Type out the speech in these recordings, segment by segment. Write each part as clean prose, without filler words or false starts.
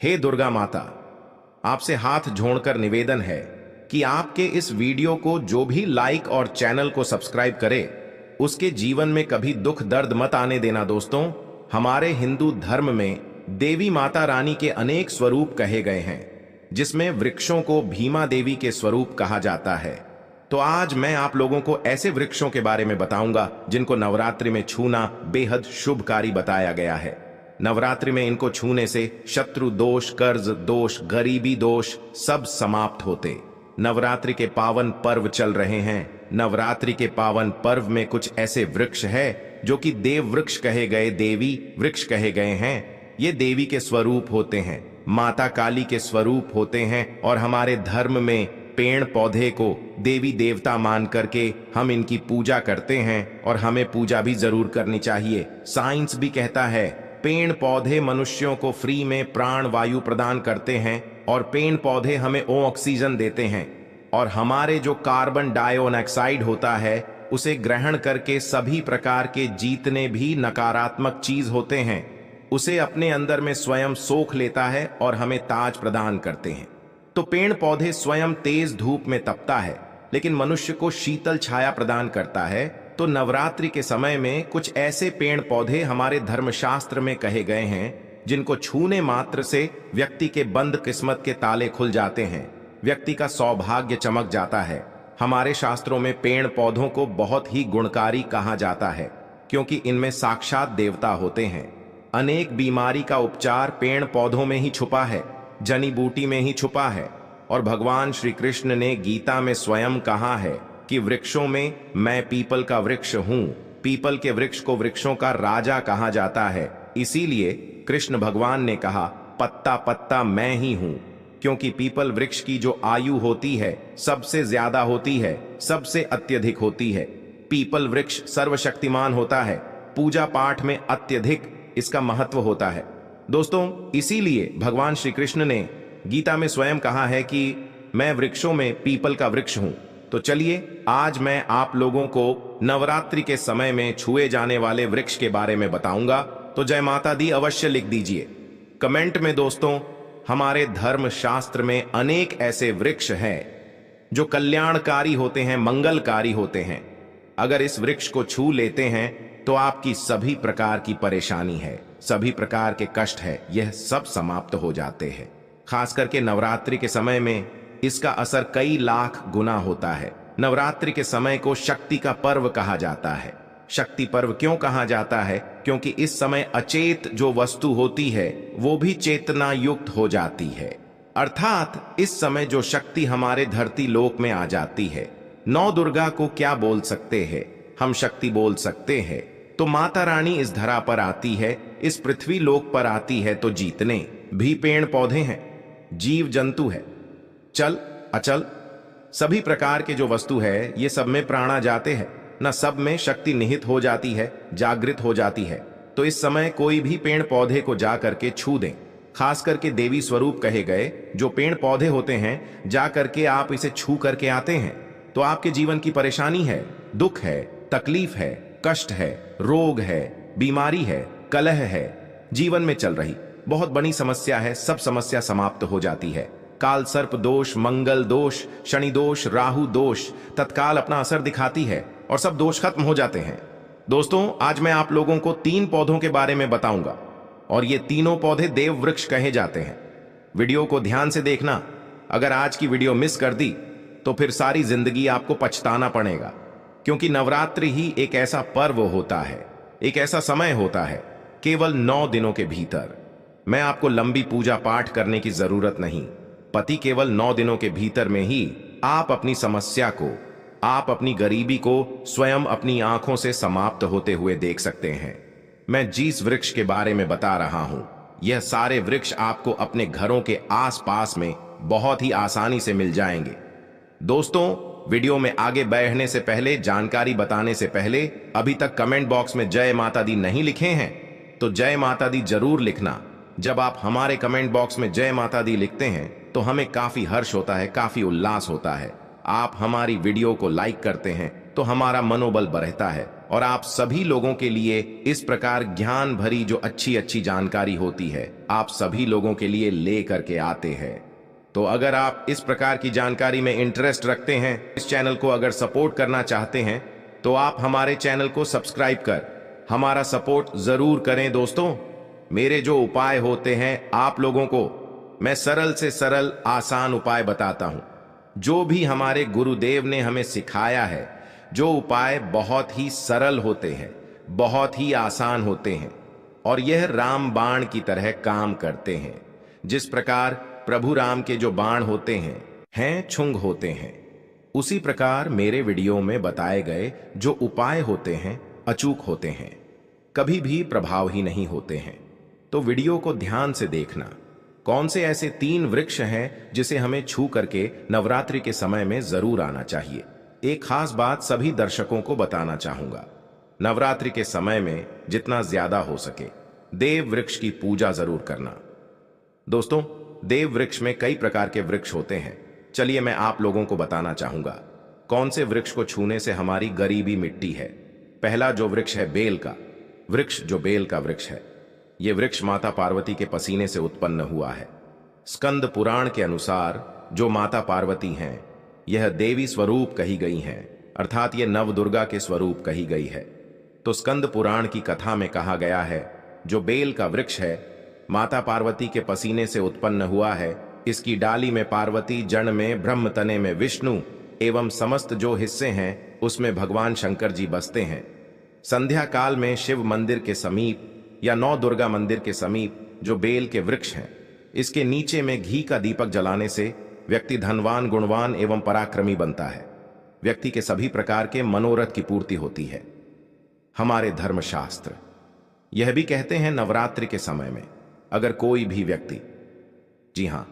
हे दुर्गा माता, आपसे हाथ जोड़कर निवेदन है कि आपके इस वीडियो को जो भी लाइक और चैनल को सब्सक्राइब करे उसके जीवन में कभी दुख दर्द मत आने देना। दोस्तों, हमारे हिंदू धर्म में देवी माता रानी के अनेक स्वरूप कहे गए हैं, जिसमें वृक्षों को भीमा देवी के स्वरूप कहा जाता है। तो आज मैं आप लोगों को ऐसे वृक्षों के बारे में बताऊंगा जिनको नवरात्रि में छूना बेहद शुभकारी बताया गया है। नवरात्रि में इनको छूने से शत्रु दोष, कर्ज दोष, गरीबी दोष सब समाप्त होते। नवरात्रि के पावन पर्व चल रहे हैं। नवरात्रि के पावन पर्व में कुछ ऐसे वृक्ष है जो कि देव वृक्ष कहे गए, देवी वृक्ष कहे गए हैं। ये देवी के स्वरूप होते हैं, माता काली के स्वरूप होते हैं। और हमारे धर्म में पेड़ पौधे को देवी देवता मान करके हम इनकी पूजा करते हैं, और हमें पूजा भी जरूर करनी चाहिए। साइंस भी कहता है पेड़ पौधे मनुष्यों को फ्री में प्राण वायु प्रदान करते हैं, और पेड़ पौधे हमें ऑक्सीजन देते हैं, और हमारे जो कार्बन डाइऑक्साइड होता है उसे ग्रहण करके सभी प्रकार के जितने भी नकारात्मक चीज होते हैं उसे अपने अंदर में स्वयं सोख लेता है और हमें ताज प्रदान करते हैं। तो पेड़ पौधे स्वयं तेज धूप में तपता है, लेकिन मनुष्य को शीतल छाया प्रदान करता है। तो नवरात्रि के समय में कुछ ऐसे पेड़ पौधे हमारे धर्मशास्त्र में कहे गए हैं जिनको छूने मात्र से व्यक्ति के बंद किस्मत के ताले खुल जाते हैं, व्यक्ति का सौभाग्य चमक जाता है। हमारे शास्त्रों में पेड़ पौधों को बहुत ही गुणकारी कहा जाता है, क्योंकि इनमें साक्षात देवता होते हैं। अनेक बीमारी का उपचार पेड़ पौधों में ही छुपा है, जड़ी बूटी में ही छुपा है। और भगवान श्री कृष्ण ने गीता में स्वयं कहा है कि वृक्षों में मैं पीपल का वृक्ष हूं। पीपल के वृक्ष को वृक्षों का राजा कहा जाता है। इसीलिए कृष्ण भगवान ने कहा पत्ता पत्ता मैं ही हूं, क्योंकि पीपल वृक्ष की जो आयु होती है सबसे ज्यादा होती है, सबसे अत्यधिक होती है। पीपल वृक्ष सर्वशक्तिमान होता है, पूजा पाठ में अत्यधिक इसका महत्व होता है। दोस्तों, इसीलिए भगवान श्री कृष्ण ने गीता में स्वयं कहा है कि मैं वृक्षों में पीपल का वृक्ष हूं। तो चलिए आज मैं आप लोगों को नवरात्रि के समय में छुए जाने वाले वृक्ष के बारे में बताऊंगा। तो जय माता दी अवश्य लिख दीजिए कमेंट में। दोस्तों, हमारे धर्म शास्त्र में अनेक ऐसे वृक्ष हैं जो कल्याणकारी होते हैं, मंगलकारी होते हैं। अगर इस वृक्ष को छू लेते हैं तो आपकी सभी प्रकार की परेशानी है, सभी प्रकार के कष्ट है, यह सब समाप्त हो जाते हैं। खास करके नवरात्रि के समय में इसका असर कई लाख गुना होता है। नवरात्रि के समय को शक्ति का पर्व कहा जाता है। शक्ति पर्व क्यों कहा जाता है? क्योंकि इस समय अचेत जो वस्तु होती है वो भी चेतना युक्त हो जाती है, अर्थात इस समय जो शक्ति हमारे धरती लोक में आ जाती है। नौ दुर्गा को क्या बोल सकते हैं? हम शक्ति बोल सकते हैं। तो माता रानी इस धरा पर आती है, इस पृथ्वी लोक पर आती है, तो जीतने भी पेड़ पौधे हैं, जीव जंतु है, चल अचल सभी प्रकार के जो वस्तु है ये सब में प्राणा जाते हैं, न सब में शक्ति निहित हो जाती है, जागृत हो जाती है। तो इस समय कोई भी पेड़ पौधे को जा करके छू दें, खास करके देवी स्वरूप कहे गए जो पेड़ पौधे होते हैं, जा करके आप इसे छू करके आते हैं तो आपके जीवन की परेशानी है, दुख है, तकलीफ है, कष्ट है, रोग है, बीमारी है, कलह है, जीवन में चल रही बहुत बड़ी समस्या है, सब समस्या समाप्त हो जाती है। काल सर्प दोष, मंगल दोष, शनि दोष, राहु दोष तत्काल अपना असर दिखाती है और सब दोष खत्म हो जाते हैं। दोस्तों, आज मैं आप लोगों को 3 पौधों के बारे में बताऊंगा, और ये तीनों पौधे देव वृक्ष कहे जाते हैं। वीडियो को ध्यान से देखना। अगर आज की वीडियो मिस कर दी तो फिर सारी जिंदगी आपको पछताना पड़ेगा, क्योंकि नवरात्रि ही एक ऐसा पर्व होता है, एक ऐसा समय होता है, केवल 9 दिनों के भीतर। मैं आपको लंबी पूजा पाठ करने की जरूरत नहीं। पति केवल 9 दिनों के भीतर में ही आप अपनी समस्या को, आप अपनी गरीबी को स्वयं अपनी आंखों से समाप्त होते हुए देख सकते हैं। मैं जिस वृक्ष के बारे में बता रहा हूं, यह सारे वृक्ष आपको अपने घरों के आसपास में बहुत ही आसानी से मिल जाएंगे। दोस्तों, वीडियो में आगे बढ़ने से पहले, जानकारी बताने से पहले, अभी तक कमेंट बॉक्स में जय माता दी नहीं लिखे हैं तो जय माता दी जरूर लिखना। जब आप हमारे कमेंट बॉक्स में जय माता दी लिखते हैं तो हमें काफी हर्ष होता है, काफी उल्लास होता है। आप हमारी वीडियो को लाइक करते हैं तो हमारा मनोबल बढ़ता है, और आप सभी लोगों के लिए इस प्रकार ज्ञान भरी जो अच्छी अच्छी जानकारी होती है आप सभी लोगों के लिए ले करके आते हैं। तो अगर आप इस प्रकार की जानकारी में इंटरेस्ट रखते हैं, इस चैनल को अगर सपोर्ट करना चाहते हैं, तो आप हमारे चैनल को सब्सक्राइब कर हमारा सपोर्ट जरूर करें। दोस्तों, मेरे जो उपाय होते हैं आप लोगों को मैं सरल से सरल आसान उपाय बताता हूं, जो भी हमारे गुरुदेव ने हमें सिखाया है। जो उपाय बहुत ही सरल होते हैं, बहुत ही आसान होते हैं और यह राम बाण की तरह काम करते हैं। जिस प्रकार प्रभु राम के जो बाण होते हैं छुंग होते हैं, उसी प्रकार मेरे वीडियो में बताए गए जो उपाय होते हैं अचूक होते हैं, कभी भी प्रभावहीन नहीं होते हैं। तो वीडियो को ध्यान से देखना। कौन से ऐसे 3 वृक्ष हैं जिसे हमें छू करके नवरात्रि के समय में जरूर आना चाहिए। एक खास बात सभी दर्शकों को बताना चाहूंगा, नवरात्रि के समय में जितना ज्यादा हो सके देव वृक्ष की पूजा जरूर करना। दोस्तों, देव वृक्ष में कई प्रकार के वृक्ष होते हैं। चलिए मैं आप लोगों को बताना चाहूंगा कौन से वृक्ष को छूने से हमारी गरीबी मिटती है। पहला जो वृक्ष है बेल का वृक्ष, जो बेल का वृक्ष है, यह वृक्ष माता पार्वती के पसीने से उत्पन्न हुआ है। स्कंद पुराण के अनुसार जो माता पार्वती हैं यह देवी स्वरूप कही गई हैं, अर्थात ये नव दुर्गा के स्वरूप कही गई है। तो स्कंद पुराण की कथा में कहा गया है जो बेल का वृक्ष है माता पार्वती के पसीने से उत्पन्न हुआ है। इसकी डाली में पार्वती, जड़ में ब्रह्म, तने में विष्णु एवं समस्त जो हिस्से हैं उसमें भगवान शंकर जी बसते हैं। संध्या काल में शिव मंदिर के समीप या नौ दुर्गा मंदिर के समीप जो बेल के वृक्ष हैं, इसके नीचे में घी का दीपक जलाने से व्यक्ति धनवान, गुणवान एवं पराक्रमी बनता है। व्यक्ति के सभी प्रकार के मनोरथ की पूर्ति होती है। हमारे धर्मशास्त्र यह भी कहते हैं नवरात्रि के समय में अगर कोई भी व्यक्ति, जी हां,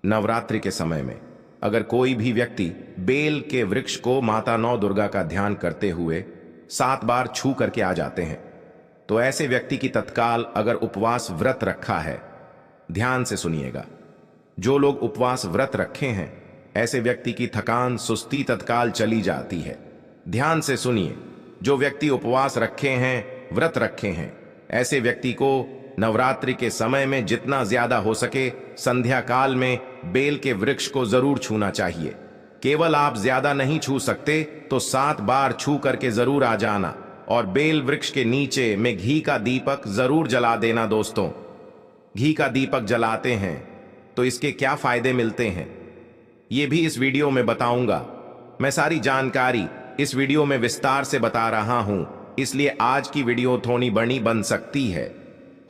नवरात्रि के समय में अगर कोई भी व्यक्ति बेल के वृक्ष को माता नौ दुर्गा का ध्यान करते हुए 7 बार छू करके आ जाते हैं, तो ऐसे व्यक्ति की तत्काल अगर उपवास व्रत रखा है, ध्यान से सुनिएगा, जो लोग उपवास व्रत रखे हैं ऐसे व्यक्ति की थकान, सुस्ती तत्काल चली जाती है। ध्यान से सुनिए, जो व्यक्ति उपवास रखे हैं, व्रत रखे हैं, ऐसे व्यक्ति को नवरात्रि के समय में जितना ज्यादा हो सके संध्या काल में बेल के वृक्ष को जरूर छूना चाहिए। केवल आप ज्यादा नहीं छू सकते तो 7 बार छू करके जरूर आ जाना और बेल वृक्ष के नीचे में घी का दीपक जरूर जला देना। दोस्तों, घी का दीपक जलाते हैं तो इसके क्या फायदे मिलते हैं ये भी इस वीडियो में बताऊंगा। मैं सारी जानकारी इस वीडियो में विस्तार से बता रहा हूं, इसलिए आज की वीडियो थोड़ी बड़ी बन सकती है।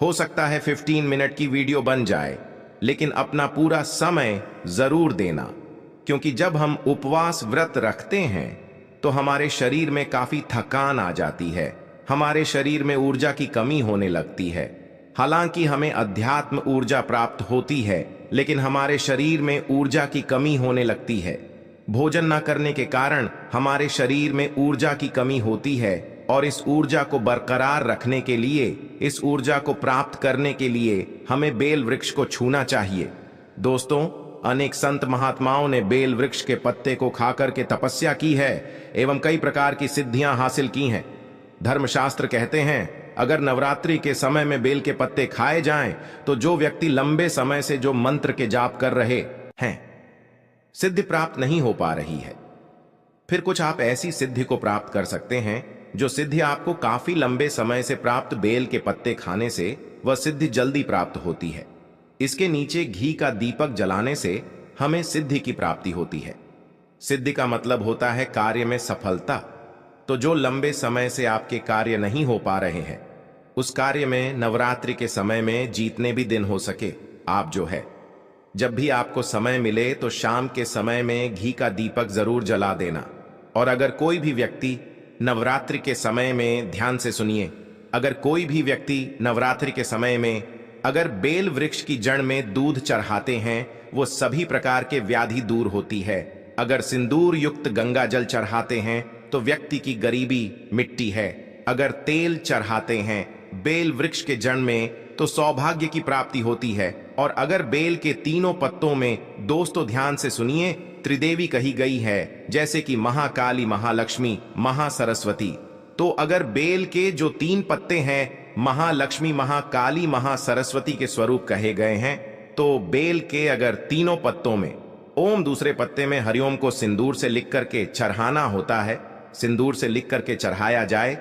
हो सकता है 15 मिनट की वीडियो बन जाए, लेकिन अपना पूरा समय जरूर देना, क्योंकि जब हम उपवास व्रत रखते हैं तो हमारे शरीर में काफी थकान आ जाती है, हमारे शरीर में ऊर्जा की कमी होने लगती है। हालांकि हमें अध्यात्म ऊर्जा प्राप्त होती है, लेकिन हमारे शरीर में ऊर्जा की कमी होने लगती है। भोजन न करने के कारण हमारे शरीर में ऊर्जा की कमी होती है और इस ऊर्जा को बरकरार रखने के लिए, इस ऊर्जा को प्राप्त करने के लिए हमें बेल वृक्ष को छूना चाहिए। दोस्तों, अनेक संत महात्माओं ने बेल वृक्ष के पत्ते को खाकर के तपस्या की है एवं कई प्रकार की सिद्धियां हासिल की हैं। धर्मशास्त्र कहते हैं अगर नवरात्रि के समय में बेल के पत्ते खाए जाएं तो जो व्यक्ति लंबे समय से जो मंत्र के जाप कर रहे हैं, सिद्धि प्राप्त नहीं हो पा रही है, फिर कुछ आप ऐसी सिद्धि को प्राप्त कर सकते हैं जो सिद्धि आपको काफी लंबे समय से प्राप्त बेल के पत्ते खाने से वह सिद्धि जल्दी प्राप्त होती है। इसके नीचे घी का दीपक जलाने से हमें सिद्धि की प्राप्ति होती है। सिद्धि का मतलब होता है कार्य में सफलता। तो जो लंबे समय से आपके कार्य नहीं हो पा रहे हैं, उस कार्य में नवरात्रि के समय में जितने भी दिन हो सके आप जो है, जब भी आपको समय मिले तो शाम के समय में घी का दीपक जरूर जला देना। और अगर कोई भी व्यक्ति नवरात्रि के समय में, ध्यान से सुनिए, अगर कोई भी व्यक्ति नवरात्रि के समय में अगर बेल वृक्ष की जड़ में दूध चढ़ाते हैं, वो सभी प्रकार के व्याधि दूर होती है। अगर सिंदूर युक्त गंगा जल चढ़ाते हैं तो व्यक्ति की गरीबी मिटती है। अगर तेल चढ़ाते हैं बेल वृक्ष के जड़ में तो सौभाग्य की प्राप्ति होती है। और अगर बेल के तीनों पत्तों में, दोस्तों ध्यान से सुनिए, त्रिदेवी कही गई है, जैसे कि महाकाली, महालक्ष्मी, महासरस्वती, तो अगर बेल के जो 3 पत्ते हैं महालक्ष्मी, महाकाली, महासरस्वती के स्वरूप कहे गए हैं, तो बेल के अगर तीनों पत्तों में ओम, दूसरे पत्ते में हरिओम को सिंदूर से लिख करके चढ़ाना होता है, सिंदूर से लिख करके चढ़ाया जाए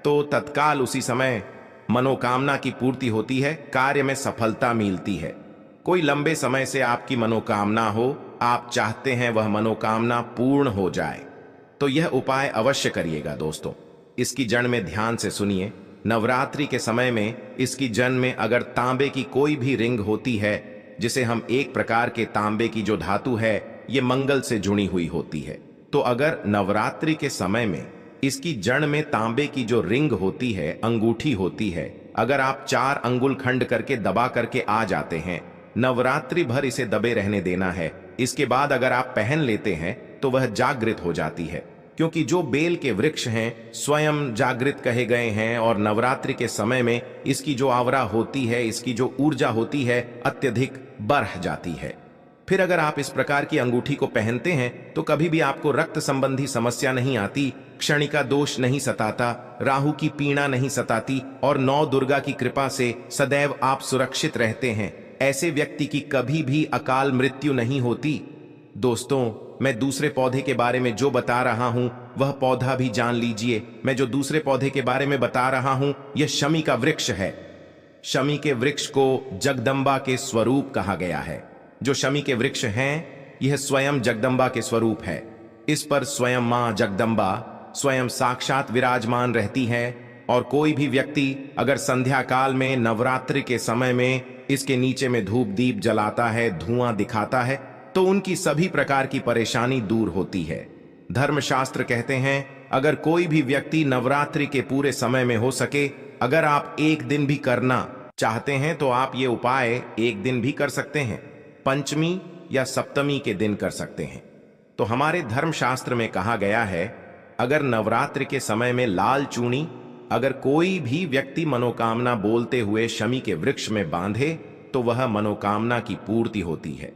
तो तत्काल उसी समय मनोकामना की पूर्ति होती है, कार्य में सफलता मिलती है। कोई लंबे समय से आपकी मनोकामना हो, आप चाहते हैं वह मनोकामना पूर्ण हो जाए, तो यह उपाय अवश्य करिएगा दोस्तों। इसकी जड़ में ध्यान से सुनिए। नवरात्रि के समय में इसकी जड़ में अगर तांबे की कोई भी रिंग होती है, जिसे हम एक प्रकार के तांबे की जो धातु है ये मंगल से जुड़ी हुई होती है, तो अगर नवरात्रि के समय में इसकी जड़ में तांबे की जो रिंग होती है, अंगूठी होती है, अगर आप 4 अंगुल खंड करके दबा करके आ जाते हैं, नवरात्रि भर इसे दबे रहने देना है। इसके बाद अगर आप पहन लेते हैं तो वह जागृत हो जाती है, क्योंकि जो बेल के वृक्ष हैं स्वयं जागृत कहे गए हैं और नवरात्रि के समय में इसकी जो आवरा होती है, इसकी जो ऊर्जा होती है अत्यधिक बढ़ जाती है। फिर अगर आप इस प्रकार की अंगूठी को पहनते हैं तो कभी भी आपको रक्त संबंधी समस्या नहीं आती, क्षणिका दोष नहीं सताता, राहु की पीड़ा नहीं सताती और 9 दुर्गा की कृपा से सदैव आप सुरक्षित रहते हैं। ऐसे व्यक्ति की कभी भी अकाल मृत्यु नहीं होती। दोस्तों, मैं दूसरे पौधे के बारे में जो बता रहा हूं वह पौधा भी जान लीजिए। मैं जो दूसरे पौधे के बारे में बता रहा हूं यह शमी का वृक्ष है। शमी के वृक्ष को जगदम्बा के स्वरूप कहा गया है। जो शमी के वृक्ष हैं यह स्वयं जगदम्बा के स्वरूप है। इस पर स्वयं मां जगदम्बा स्वयं साक्षात विराजमान रहती है और कोई भी व्यक्ति अगर संध्या काल में नवरात्रि के समय में इसके नीचे में धूप दीप जलाता है, धुआं दिखाता है, तो उनकी सभी प्रकार की परेशानी दूर होती है। धर्मशास्त्र कहते हैं अगर कोई भी व्यक्ति नवरात्रि के पूरे समय में हो सके, अगर आप एक दिन भी करना चाहते हैं तो आप ये उपाय एक दिन भी कर सकते हैं, पंचमी या सप्तमी के दिन कर सकते हैं। तो हमारे धर्मशास्त्र में कहा गया है अगर नवरात्रि के समय में लाल चूनी अगर कोई भी व्यक्ति मनोकामना बोलते हुए शमी के वृक्ष में बांधे तो वह मनोकामना की पूर्ति होती है।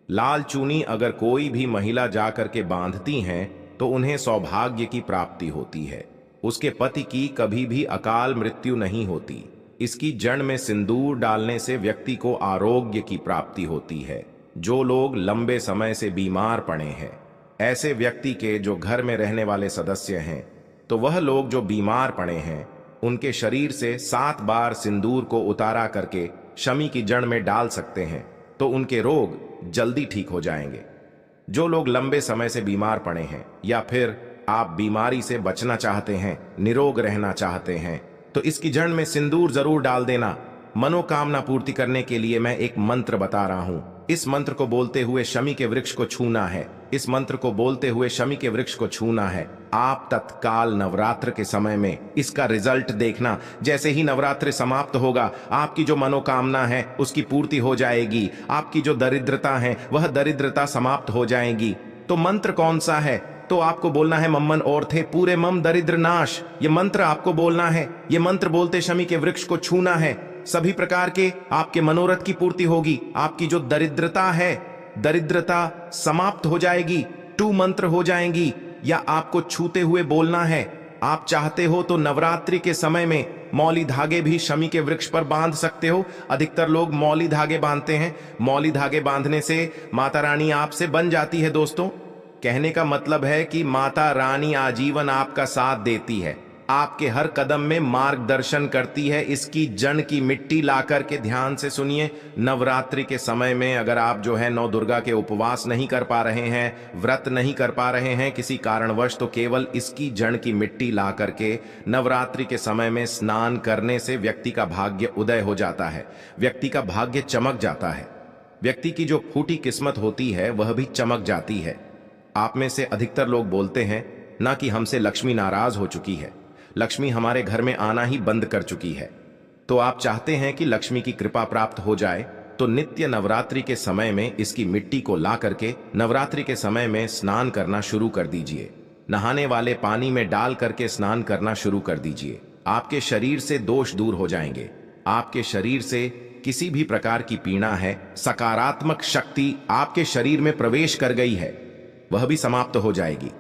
लाल चूनी अगर कोई भी महिला जाकर के बांधती हैं तो उन्हें सौभाग्य की प्राप्ति होती है, उसके पति की कभी भी अकाल मृत्यु नहीं होती। इसकी जड़ में सिंदूर डालने से व्यक्ति को आरोग्य की प्राप्ति होती है। जो लोग लंबे समय से बीमार पड़े हैं, ऐसे व्यक्ति के जो घर में रहने वाले सदस्य हैं, तो वह लोग जो बीमार पड़े हैं उनके शरीर से 7 बार सिंदूर को उतारा करके शमी की जड़ में डाल सकते हैं, तो उनके रोग जल्दी ठीक हो जाएंगे। जो लोग लंबे समय से बीमार पड़े हैं या फिर आप बीमारी से बचना चाहते हैं, निरोग रहना चाहते हैं, तो इसकी जड़ में सिंदूर जरूर डाल देना। मनोकामना पूर्ति करने के लिए मैं एक मंत्र बता रहा हूं। इस मंत्र को बोलते हुए शमी के वृक्ष को छूना है। इस मंत्र को बोलते हुए शमी के वृक्ष को छूना है। आप तत्काल नवरात्र के समय में इसका रिजल्ट देखना। जैसे ही नवरात्र समाप्त होगा आपकी जो मनोकामना है उसकी पूर्ति हो जाएगी। आपकी जो दरिद्रता है वह दरिद्रता समाप्त हो जाएगी। तो मंत्र कौन सा है? तो आपको बोलना है मम्मन और थे पूरे मम दरिद्र नाश। ये मंत्र आपको बोलना है। ये मंत्र बोलते शमी के वृक्ष को छूना है। सभी प्रकार के आपके मनोरथ की पूर्ति होगी। आपकी जो दरिद्रता है, दरिद्रता समाप्त हो जाएगी। 2 मंत्र हो जाएंगी या आपको छूते हुए बोलना है। आप चाहते हो तो नवरात्रि के समय में मौली धागे भी शमी के वृक्ष पर बांध सकते हो। अधिकतर लोग मौली धागे बांधते हैं। मौली धागे बांधने से माता रानी आपसे बन जाती है। दोस्तों, कहने का मतलब है कि माता रानी आजीवन आपका साथ देती है, आपके हर कदम में मार्गदर्शन करती है। इसकी जड़ की मिट्टी ला करके ध्यान से सुनिए। नवरात्रि के समय में अगर आप जो है 9 दुर्गा के उपवास नहीं कर पा रहे हैं, व्रत नहीं कर पा रहे हैं किसी कारणवश, तो केवल इसकी जड़ की मिट्टी ला करके नवरात्रि के समय में स्नान करने से व्यक्ति का भाग्य उदय हो जाता है, व्यक्ति का भाग्य चमक जाता है, व्यक्ति की जो फूटी किस्मत होती है वह भी चमक जाती है। आप में से अधिकतर लोग बोलते हैं ना कि हमसे लक्ष्मी नाराज हो चुकी है, लक्ष्मी हमारे घर में आना ही बंद कर चुकी है। तो आप चाहते हैं कि लक्ष्मी की कृपा प्राप्त हो जाए, तो नित्य नवरात्रि के समय में इसकी मिट्टी को ला करके नवरात्रि के समय में स्नान करना शुरू कर दीजिए। नहाने वाले पानी में डाल करके स्नान करना शुरू कर दीजिए। आपके शरीर से दोष दूर हो जाएंगे। आपके शरीर से किसी भी प्रकार की पीड़ा है, सकारात्मक शक्ति आपके शरीर में प्रवेश कर गई है, वह भी समाप्त हो जाएगी।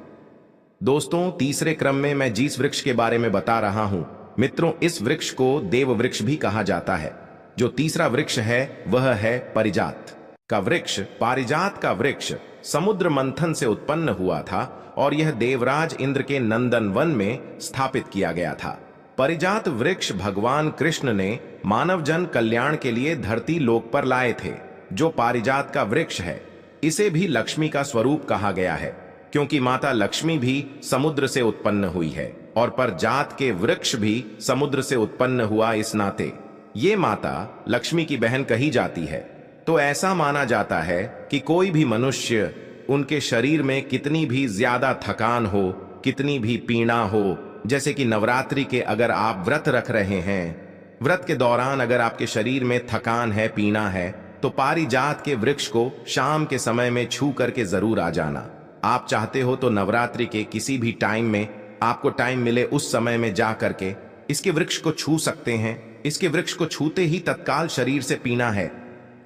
दोस्तों, तीसरे क्रम में मैं जिस वृक्ष के बारे में बता रहा हूं, मित्रों, इस वृक्ष को देव वृक्ष भी कहा जाता है। जो तीसरा वृक्ष है वह है पारिजात का वृक्ष। पारिजात का वृक्ष समुद्र मंथन से उत्पन्न हुआ था और यह देवराज इंद्र के नंदन वन में स्थापित किया गया था। पारिजात वृक्ष भगवान कृष्ण ने मानव जन कल्याण के लिए धरती लोक पर लाए थे। जो पारिजात का वृक्ष है, इसे भी लक्ष्मी का स्वरूप कहा गया है, क्योंकि माता लक्ष्मी भी समुद्र से उत्पन्न हुई है और पारिजात के वृक्ष भी समुद्र से उत्पन्न हुआ। इस नाते ये माता लक्ष्मी की बहन कही जाती है। तो ऐसा माना जाता है कि कोई भी मनुष्य, उनके शरीर में कितनी भी ज्यादा थकान हो, कितनी भी पीड़ा हो, जैसे कि नवरात्रि के अगर आप व्रत रख रहे हैं, व्रत के दौरान अगर आपके शरीर में थकान है, पीड़ा है, तो पारिजात के वृक्ष को शाम के समय में छू करके जरूर आ जाना। आप चाहते हो तो नवरात्रि के किसी भी टाइम में आपको टाइम मिले, उस समय में जा करके इसके वृक्ष को छू सकते हैं। इसके वृक्ष को छूते ही तत्काल शरीर से पीना है,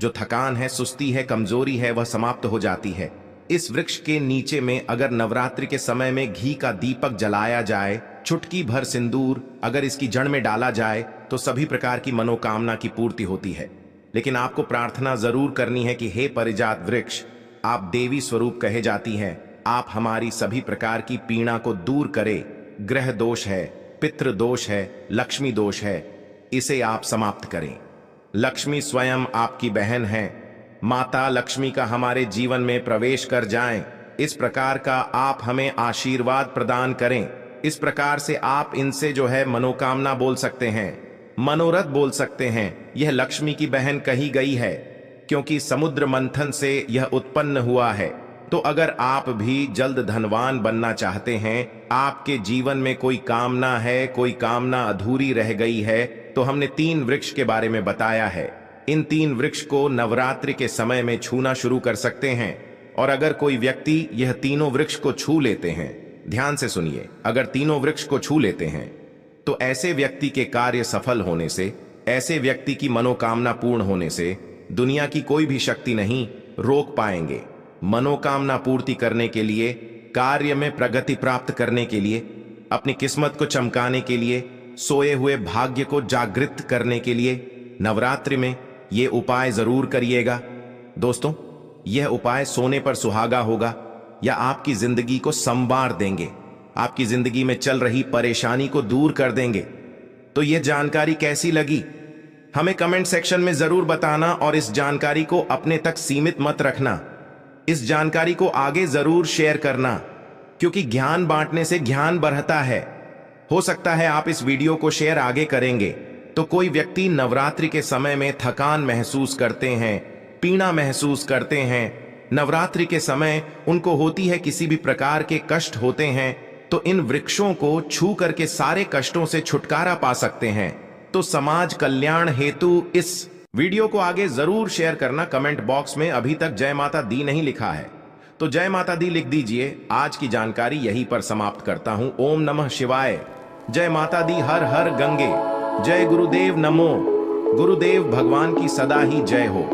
जो थकान है, सुस्ती है, कमजोरी है, वह समाप्त हो जाती है। इस वृक्ष के नीचे में अगर नवरात्रि के समय में घी का दीपक जलाया जाए, चुटकी भर सिंदूर अगर इसकी जड़ में डाला जाए, तो सभी प्रकार की मनोकामना की पूर्ति होती है। लेकिन आपको प्रार्थना जरूर करनी है कि हे पारिजात वृक्ष, आप देवी स्वरूप कहे जाती हैं, आप हमारी सभी प्रकार की पीड़ा को दूर करें। ग्रह दोष है, पितृ दोष है, लक्ष्मी दोष है, इसे आप समाप्त करें। लक्ष्मी स्वयं आपकी बहन है। माता लक्ष्मी का हमारे जीवन में प्रवेश कर जाएं, इस प्रकार का आप हमें आशीर्वाद प्रदान करें। इस प्रकार से आप इनसे जो है मनोकामना बोल सकते हैं, मनोरथ बोल सकते हैं। यह लक्ष्मी की बहन कही गई है क्योंकि समुद्र मंथन से यह उत्पन्न हुआ है। तो अगर आप भी जल्द धनवान बनना चाहते हैं, आपके जीवन में कोई कामना है, कोई कामना अधूरी रह गई है, तो हमने 3 वृक्ष के बारे में बताया है। इन 3 वृक्ष को नवरात्रि के समय में छूना शुरू कर सकते हैं। और अगर कोई व्यक्ति यह तीनों वृक्ष को छू लेते हैं, ध्यान से सुनिए, अगर तीनों वृक्ष को छू लेते हैं तो ऐसे व्यक्ति के कार्य सफल होने से, ऐसे व्यक्ति की मनोकामना पूर्ण होने से दुनिया की कोई भी शक्ति नहीं रोक पाएंगे। मनोकामना पूर्ति करने के लिए, कार्य में प्रगति प्राप्त करने के लिए, अपनी किस्मत को चमकाने के लिए, सोए हुए भाग्य को जागृत करने के लिए नवरात्रि में ये उपाय जरूर करिएगा। दोस्तों, यह उपाय सोने पर सुहागा होगा या आपकी जिंदगी को संवार देंगे, आपकी जिंदगी में चल रही परेशानी को दूर कर देंगे। तो यह जानकारी कैसी लगी हमें कमेंट सेक्शन में जरूर बताना और इस जानकारी को अपने तक सीमित मत रखना। इस जानकारी को आगे जरूर शेयर करना, क्योंकि ज्ञान बांटने से ज्ञान बढ़ता है। हो सकता है आप इस वीडियो को शेयर आगे करेंगे तो कोई व्यक्ति नवरात्रि के समय में थकान महसूस करते हैं, पीड़ा महसूस करते हैं, नवरात्रि के समय उनको होती है किसी भी प्रकार के कष्ट होते हैं, तो इन वृक्षों को छू करके सारे कष्टों से छुटकारा पा सकते हैं। तो समाज कल्याण हेतु इस वीडियो को आगे जरूर शेयर करना। कमेंट बॉक्स में अभी तक जय माता दी नहीं लिखा है तो जय माता दी लिख दीजिए। आज की जानकारी यहीं पर समाप्त करता हूं। ओम नमः शिवाय। जय माता दी। हर हर गंगे। जय गुरुदेव। नमो गुरुदेव। भगवान की सदा ही जय हो।